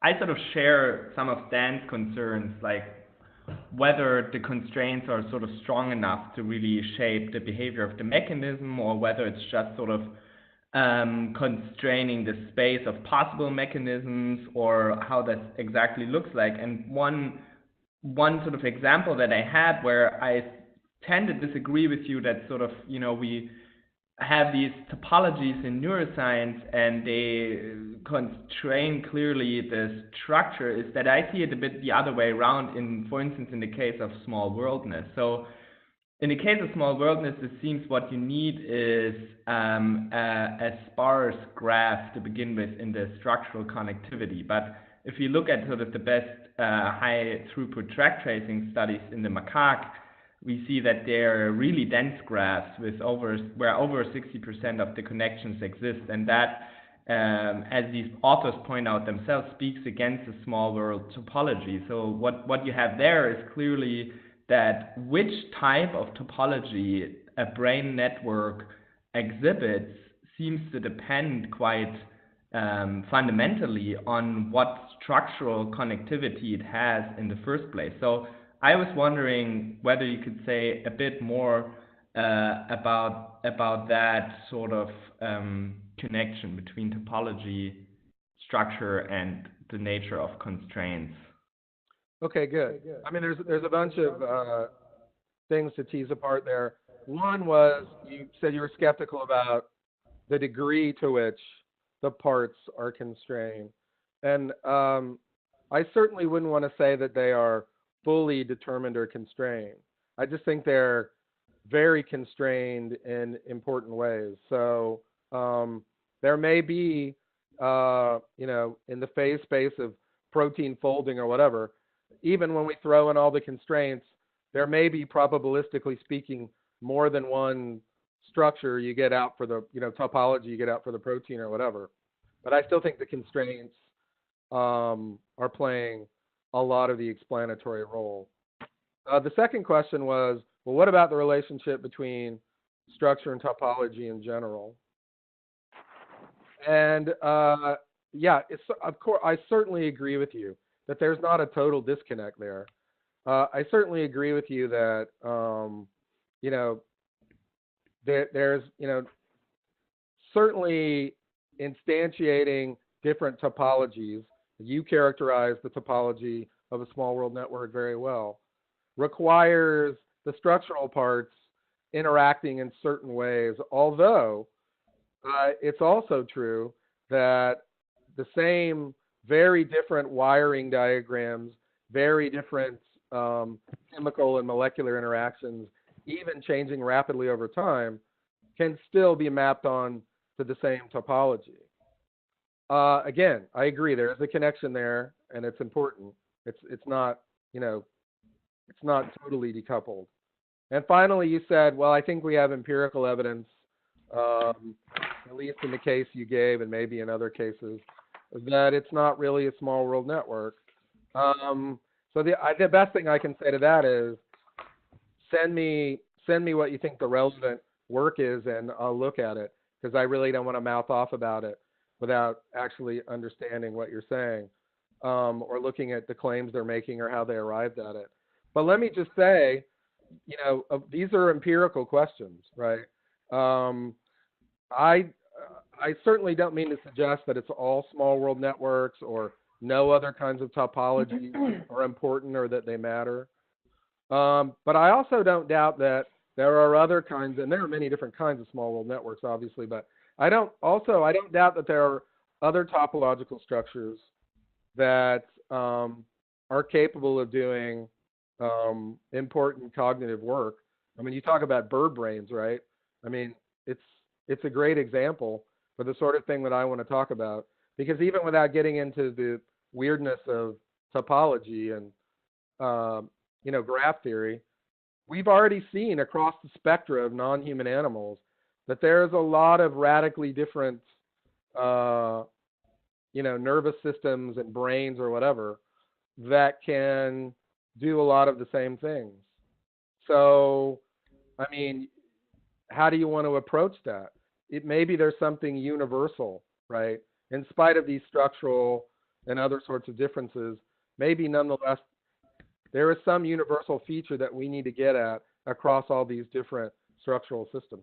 I sort of share some of Dan's concerns, like whether the constraints are sort of strong enough to really shape the behavior of the mechanism, or whether it's just sort of constraining the space of possible mechanisms, or how that exactly looks like. And one sort of example that I had where I tend to disagree with you, that sort of, we have these topologies in neuroscience and they constrain clearly the structure, is that I see it a bit the other way around for instance, in the case of small worldness. So in the case of small worldness, it seems what you need is a sparse graph to begin with in the structural connectivity. But if you look at sort of the best high throughput track tracing studies in the macaque, we see that they're really dense graphs where over 60% of the connections exist, and that, as these authors point out themselves, speaks against the small world topology. So what you have there is clearly that which type of topology a brain network exhibits seems to depend quite fundamentally on what structural connectivity it has in the first place. So I was wondering whether you could say a bit more about that sort of connection between topology, structure, and the nature of constraints. Okay, good. I mean, there's a bunch of things to tease apart there. One was, you said you were skeptical about the degree to which the parts are constrained. And I certainly wouldn't want to say that they are fully determined or constrained. I just think they're very constrained in important ways. So there may be, in the phase space of protein folding or whatever, even when we throw in all the constraints, there may be, probabilistically speaking, more than one structure you get out for the, topology you get out for the protein or whatever. But I still think the constraints are playing a lot of the explanatory role. The second question was, well, what about the relationship between structure and topology in general? And of course, I certainly agree with you that there's not a total disconnect there. I certainly agree with you that, there's, certainly instantiating different topologies. You characterize the topology of a small world network very well. Requires the structural parts interacting in certain ways, although it's also true that the same very different wiring diagrams, very different chemical and molecular interactions, even changing rapidly over time, can still be mapped on to the same topology. Again, I agree. There is a connection there, and it's important. It's not, you know, it's not totally decoupled. And finally, you said, well, I think we have empirical evidence, um, at least in the case you gave, and maybe in other cases, that it's not really a small world network. So the best thing I can say to that is send me what you think the relevant work is, and I'll look at it because I really don't want to mouth off about it without actually understanding what you're saying, or looking at the claims they're making or how they arrived at it. But let me just say, these are empirical questions, right? Um, I I certainly don't mean to suggest that it's all small world networks or no other kinds of topologies are important or that they matter. But I also don't doubt that there are other kinds, and there are many different kinds of small world networks, obviously. But I don't doubt that there are other topological structures that are capable of doing important cognitive work. I mean, you talk about bird brains, right? I mean, it's it's a great example for the sort of thing that I want to talk about, because even without getting into the weirdness of topology and graph theory, we've already seen across the spectra of non-human animals that there's a lot of radically different uh, nervous systems and brains or whatever that can do a lot of the same things. So, I mean, how do you want to approach that? It maybe there's something universal, right? In spite of these structural and other sorts of differences, maybe nonetheless there is some universal feature that we need to get at across all these different structural systems.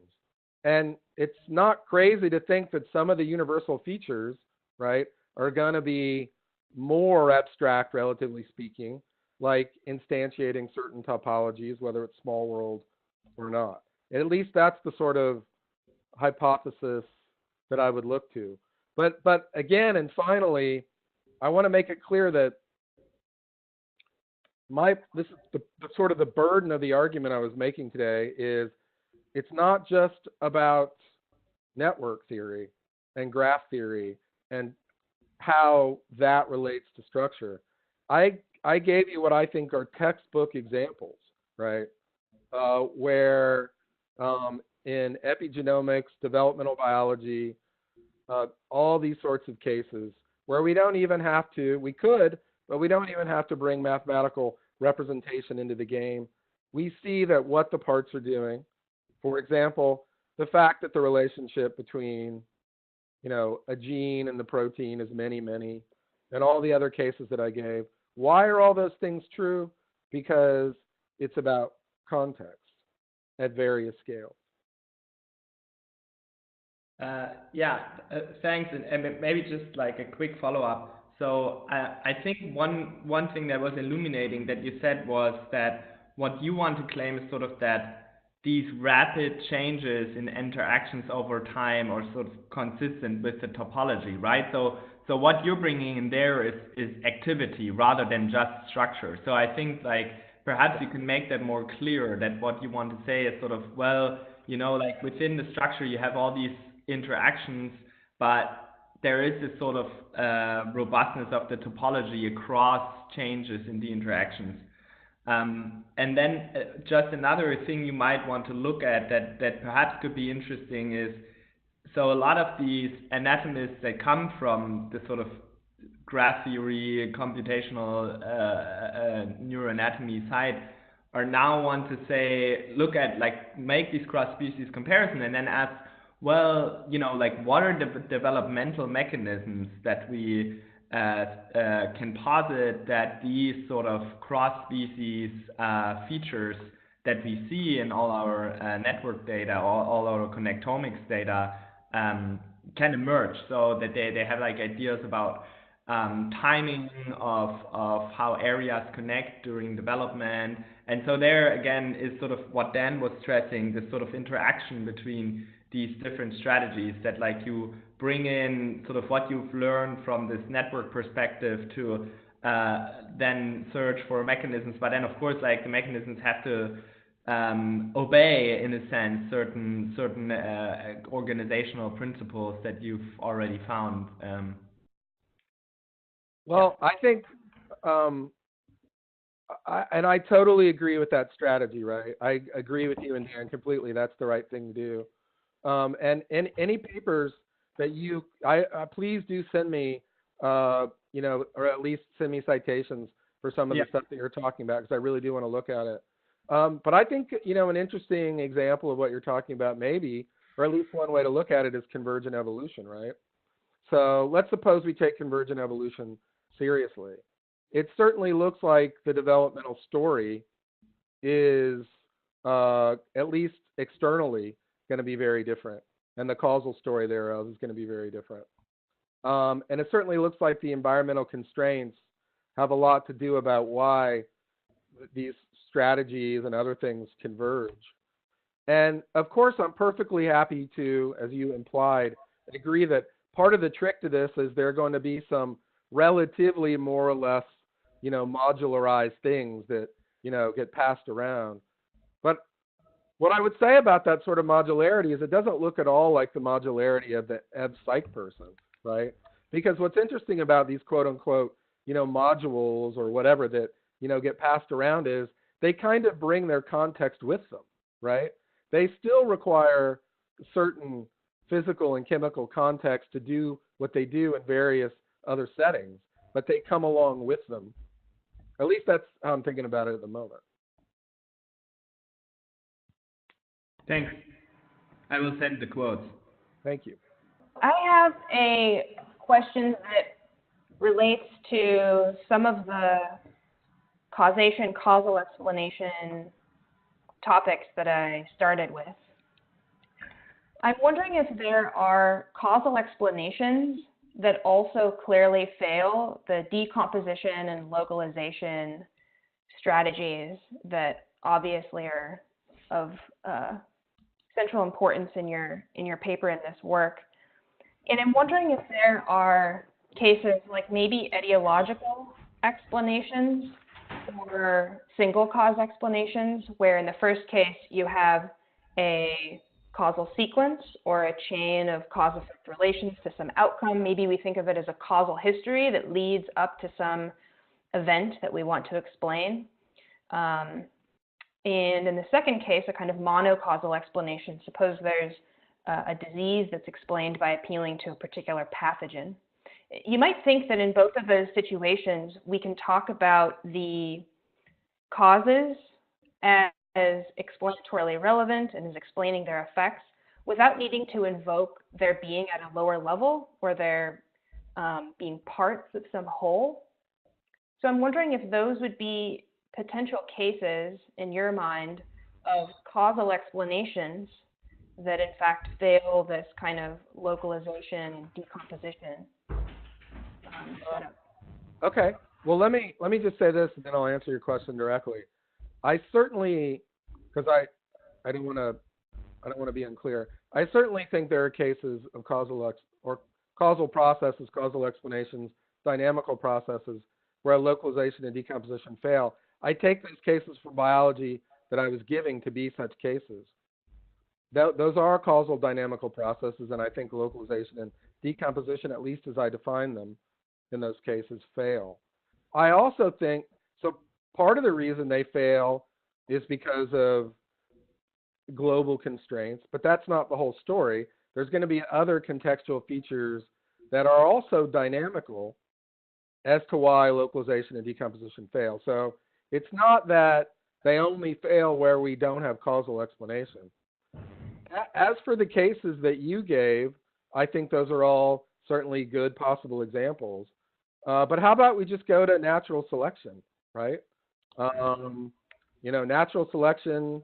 And it's not crazy to think that some of the universal features, right, are going to be more abstract, relatively speaking, like instantiating certain topologies, whether it's small world or not. At least that's the sort of hypothesis that I would look to. But again, and finally, I want to make it clear that this is the sort of the burden of the argument I was making today is it's not just about network theory and graph theory and how that relates to structure. I gave you what I think are textbook examples, right? Where in epigenomics, developmental biology, all these sorts of cases where we don't even have to, we could, but we don't even have to bring mathematical representation into the game. We see that what the parts are doing, for example, the fact that the relationship between, a gene and the protein is many, many, and all the other cases that I gave. Why are all those things true? Because it's about context at various scales. Yeah, thanks. And maybe just like a quick follow-up. So I think one thing that was illuminating that you said was that what you want to claim is sort of that these rapid changes in interactions over time are sort of consistent with the topology, right? So what you're bringing in there is activity rather than just structure. So I think like perhaps you can make that more clear, that what you want to say is sort of, well, like within the structure you have all these interactions, but there is this sort of robustness of the topology across changes in the interactions. And then just another thing you might want to look at that perhaps could be interesting is, so a lot of these anatomists that come from the sort of graph theory, computational neuroanatomy side are now want to say, look at, like, make these cross-species comparison and then ask, well, like what are the developmental mechanisms that we can posit that these sort of cross-species features that we see in all our network data, all our connectomics data, can emerge, so that they have like ideas about timing of how areas connect during development. And so there again is sort of what Dan was stressing, this sort of interaction between these different strategies, that like you bring in sort of what you've learned from this network perspective to then search for mechanisms, but then of course like the mechanisms have to obey in a sense certain organizational principles that you've already found. Yeah. Well, I think, um, and I totally agree with that strategy, right? I agree with you and Dan completely. That's the right thing to do. And any papers that please do send me, or at least send me citations for some of Yeah. the stuff that you're talking about, because I really do want to look at it. But I think, an interesting example of what you're talking about maybe, or at least one way to look at it, is convergent evolution, right? So let's suppose we take convergent evolution seriously. It certainly looks like the developmental story is, at least externally, going to be very different, and the causal story thereof is going to be very different. And it certainly looks like the environmental constraints have a lot to do about why these strategies and other things converge. And of course, I'm perfectly happy to, as you implied, agree that part of the trick to this is there are going to be some relatively more or less, modularized things that, get passed around. But what I would say about that sort of modularity is it doesn't look at all like the modularity of the ebb psych person, right? Because what's interesting about these quote unquote, modules or whatever that, get passed around is they kind of bring their context with them, right? They still require certain physical and chemical context to do what they do in various other settings, but they come along with them. At least that's how I'm thinking about it at the moment. Thanks. I will send the quotes. Thank you. I have a question that relates to some of the causation, causal explanation topics that I started with. I'm wondering if there are causal explanations that also clearly fail the decomposition and localization strategies that obviously are of central importance in your paper in this work. And I'm wondering if there are cases like maybe etiological explanations or single cause explanations, where in the first case you have a causal sequence or a chain of cause-effect relations to some outcome. Maybe we think of it as a causal history that leads up to some event that we want to explain. And in the second case, a kind of monocausal explanation. Suppose there's a disease that's explained by appealing to a particular pathogen. You might think that in both of those situations, we can talk about the causes as explanatorily relevant and as explaining their effects without needing to invoke their being at a lower level or their being parts of some whole. So I'm wondering if those would be potential cases in your mind of causal explanations that in fact fail this kind of localization and decomposition setup. Okay. Well, let me just say this, and then I'll answer your question directly. I certainly, because I don't want to be unclear. I certainly think there are cases of causal processes, causal explanations, dynamical processes where localization and decomposition fail. I take those cases from biology that I was giving to be such cases. Those are causal dynamical processes, and I think localization and decomposition, at least as I define them in those cases, fail. I also think, so part of the reason they fail is because of global constraints, but that's not the whole story. There's going to be other contextual features that are also dynamical as to why localization and decomposition fail. So it's not that they only fail where we don't have causal explanation. As for the cases that you gave, I think those are all certainly good possible examples. But how about we just go to natural selection, right? Natural selection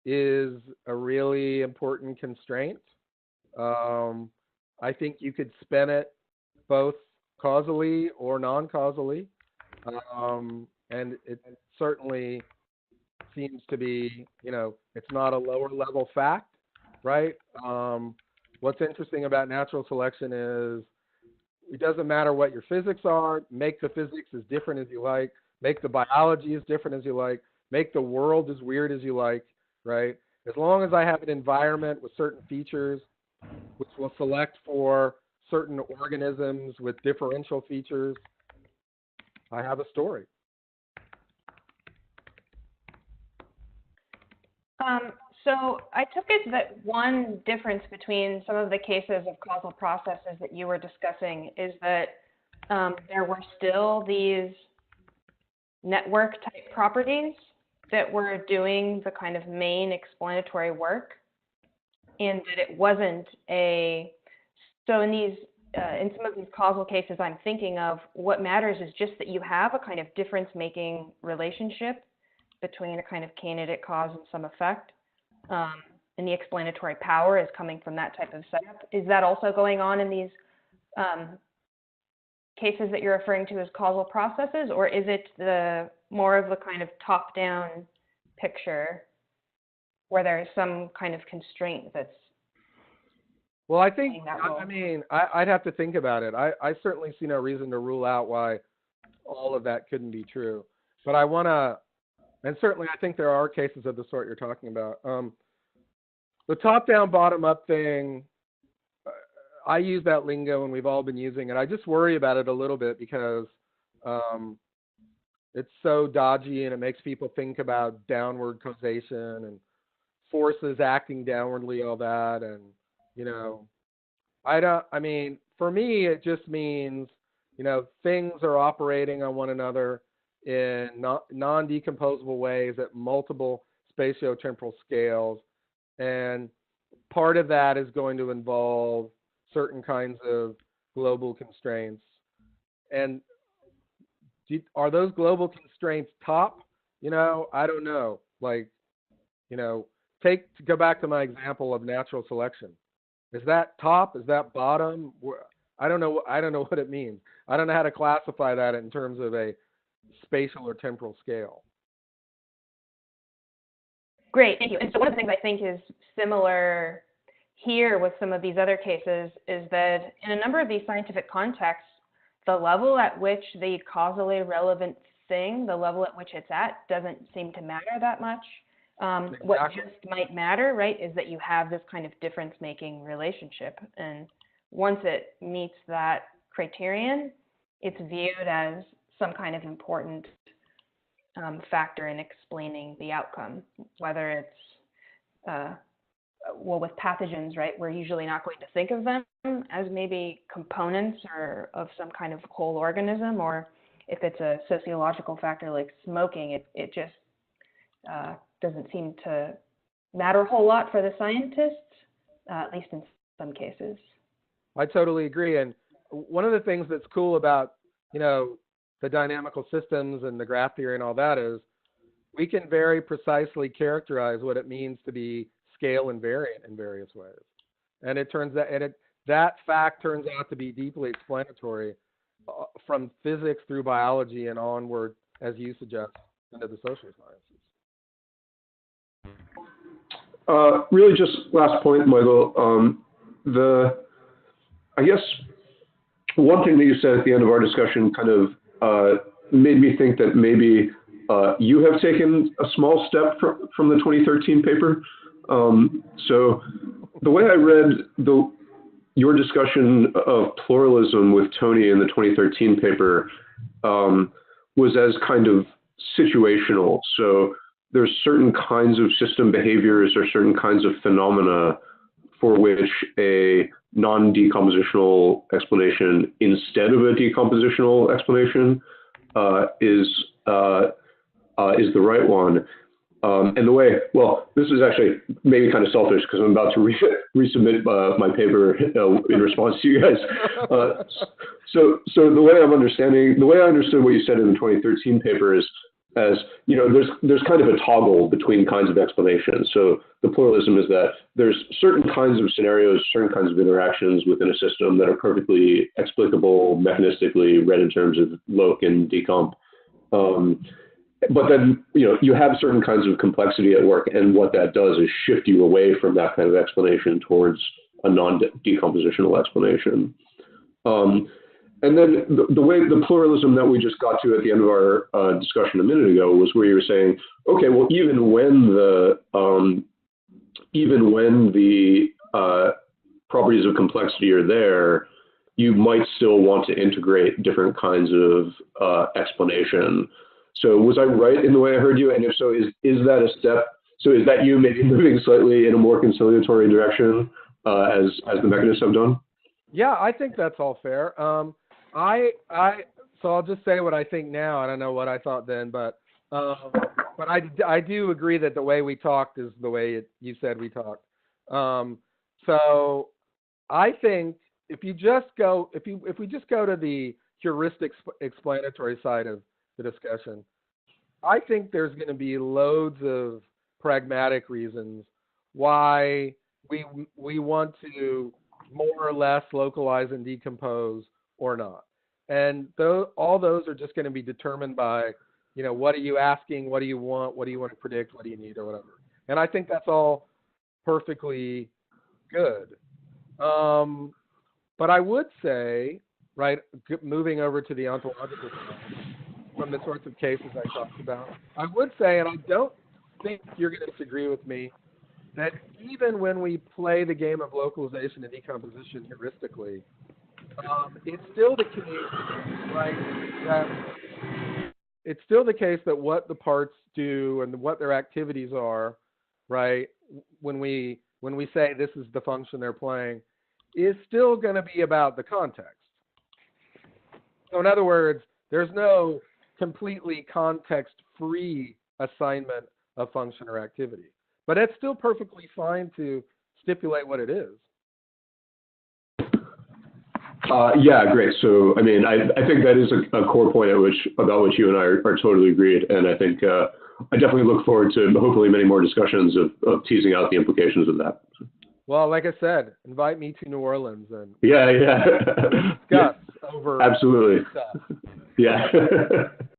is a really important constraint. I think you could spin it both causally or non-causally, and it certainly seems to be, it's not a lower level fact, right? What's interesting about natural selection is it doesn't matter what your physics are. Make the physics as different as you like. Make the biology as different as you like. Make the world as weird as you like, right? As long as I have an environment with certain features, which will select for certain organisms with differential features, I have a story. So I took it that one difference between some of the cases of causal processes that you were discussing is that there were still these network type properties that were doing the kind of main explanatory work, and that it wasn't so in some of these causal cases I'm thinking of, what matters is just that you have a kind of difference-making relationship between a kind of candidate cause and some effect. And the explanatory power is coming from that type of setup. Is that also going on in these cases that you're referring to as causal processes, or is it more of the kind of top-down picture where there's some kind of constraint that's Well, I think, I'd have to think about it. I certainly see no reason to rule out why all of that couldn't be true. But I want to, and certainly I think there are cases of the sort you're talking about. The top-down, bottom-up thing, I use that lingo and we've all been using it. I just worry about it a little bit because it's so dodgy and it makes people think about downward causation and forces acting downwardly, all that. And, for me, it just means, things are operating on one another in non-decomposable ways at multiple spatiotemporal scales. And part of that is going to involve certain kinds of global constraints. And are those global constraints top? I don't know. To go back to my example of natural selection. Is that top? Is that bottom? I don't know what it means. I don't know how to classify that in terms of a spatial or temporal scale. Great, thank you. And so one of the things I think is similar here with some of these other cases is that in a number of these scientific contexts, the level at which the causally relevant thing, the level at which it's at, doesn't seem to matter that much. Exactly. What just might matter, right, is that you have this kind of difference-making relationship. And once it meets that criterion, it's viewed as some kind of important factor in explaining the outcome, whether it's, with pathogens, right, we're usually not going to think of them as maybe components or of some kind of whole organism, or if it's a sociological factor like smoking, it just doesn't seem to matter a whole lot for the scientists, at least in some cases. I totally agree. And one of the things that's cool about, the dynamical systems and the graph theory and all that is we can very precisely characterize what it means to be scale invariant in various ways. And that fact turns out to be deeply explanatory from physics through biology and onward, as you suggest, into the social sciences. Really just last point, Michael. I guess one thing that you said at the end of our discussion kind of made me think that maybe you have taken a small step from the 2013 paper. So the way I read your discussion of pluralism with Tony in the 2013 paper was as kind of situational. So there's certain kinds of system behaviors or certain kinds of phenomena for which a non-decompositional explanation instead of a decompositional explanation is the right one. And the way, this is actually maybe kind of selfish because I'm about to resubmit my paper in response to you guys. So the way I understood what you said in the 2013 paper is, there's kind of a toggle between kinds of explanations. So the pluralism is that there's certain kinds of scenarios, certain kinds of interactions within a system that are perfectly explicable mechanistically, read in terms of loc and decomp. But then, you have certain kinds of complexity at work, and what that does is shift you away from that kind of explanation towards a non-decompositional explanation. And then the way the pluralism that we just got to at the end of our discussion a minute ago was where you were saying, okay, well, even when the properties of complexity are there, you might still want to integrate different kinds of explanation. So was I right in the way I heard you? And if so, is that a step? So is that you maybe moving slightly in a more conciliatory direction as the mechanists have done? Yeah, I think that's all fair. So I'll just say what I think now. I don't know what I thought then, but I do agree that the way we talked is the way you said we talked. So I think if we just go to the heuristic explanatory side of the discussion, I think there's going to be loads of pragmatic reasons why we want to more or less localize and decompose or not. And all those are just going to be determined by, what are you asking? What do you want? What do you want to predict? What do you need or whatever? And I think that's all perfectly good. But I would say, right, moving over to the ontological side, from the sorts of cases I talked about, I would say, and I don't think you're going to disagree with me, that even when we play the game of localization and decomposition heuristically, it's still the case, right, that it's still the case that what the parts do and what their activities are, right, when we say this is the function they're playing, is still going to be about the context. So in other words, there's no completely context-free assignment of function or activity. But it's still perfectly fine to stipulate what it is. Yeah, great. So, I mean, I think that is a core point about which you and I are totally agreed. And I think I definitely look forward to hopefully many more discussions of teasing out the implications of that. Well, like I said, invite me to New Orleans and yeah. discuss over absolutely stuff. Yeah.